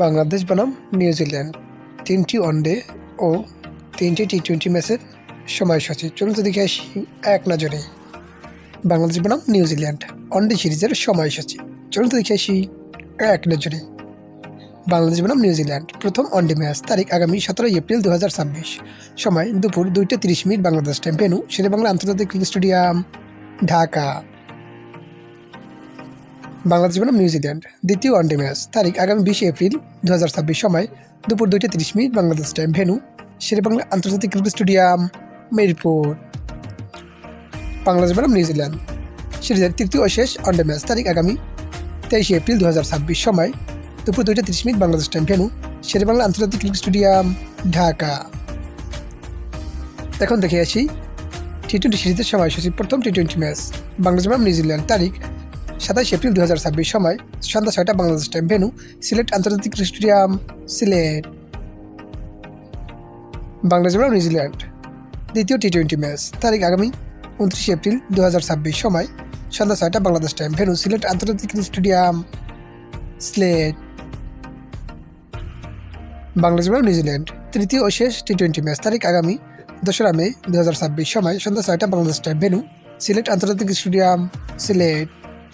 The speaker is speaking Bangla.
বাংলাদেশ বনাম নিউজিল্যান্ড 3টি ওয়ানডে ও 3টি টি-20 ম্যাচের সময়সূচি। চলুন তো দেখে আসি এক নজরে বাংলাদেশ বনাম নিউজিল্যান্ড ওয়ানডে সিরিজের সময়সূচি। চলুন তো দেখে আসি এক নজরে বাংলাদেশ বনাম নিউজিল্যান্ড প্রথম ওয়ানডে ম্যাচ তারিখ আগামী 17 এপ্রিল 2026, সময় দুপুর 2টা 30 বাংলাদেশ টাইম, ভেন্যু শেরেবাংলা আন্তর্জাতিক ক্রিকেট স্টেডিয়াম, ঢাকা। বাংলাদেশ বনাম নিউজিল্যান্ড দ্বিতীয় ওয়ানডে ম্যাচ তারিখ আগামী 20 এপ্রিল 2026, সময় দুপুর 2টা 30 বাংলাদেশ টাইম, ভেন্যু শেরেবাংলা আন্তর্জাতিক ক্রিকেট স্টেডিয়াম, মিরপুর। বাংলাদেশ বনাম নিউজিল্যান্ড সিরিজের তৃতীয় ও শেষ ওয়ানডে ম্যাচ তারিখ আগামী 23 এপ্রিল 2026, সময় দুপুর 2টা 30 বাংলাদেশ টাইম, ভেন্যু শেরেবাংলা আন্তর্জাতিক ক্রিকেট স্টেডিয়াম, ঢাকা। এখন দেখে আসি টি-20 সিরিজের সময়সূচি। প্রথম টি-20 ম্যাচ বাংলাদেশ বনাম নিউজিল্যান্ড তারিখ 27 এপ্রিল 2026, সময় সন্ধ্যা 6টা বাংলাদেশ টাইম, ভেন্যু সিলেট আন্তর্জাতিক ক্রিকেট স্টেডিয়াম, সিলেট। বাংলাদেশ বনাম নিউজিল্যান্ড দ্বিতীয় টি-20 ম্যাচ তারিখ আগামী 29 এপ্রিল 2026, সময় সন্ধ্যা 6টা বাংলাদেশ টাইম, ভেন্যু সিলেট আন্তর্জাতিক ক্রিকেট স্টেডিয়াম, সিলেট। বাংলাদেশ বনাম নিউজিল্যান্ড তৃতীয় ও শেষ টি-20 ম্যাচ তারিখ আগামী 2রা মে 2026, সময় সন্ধ্যা 6টা বাংলাদেশ টাইম, ভেন্যু সিলেট আন্তর্জাতিক স্টেডিয়াম, সিলেট।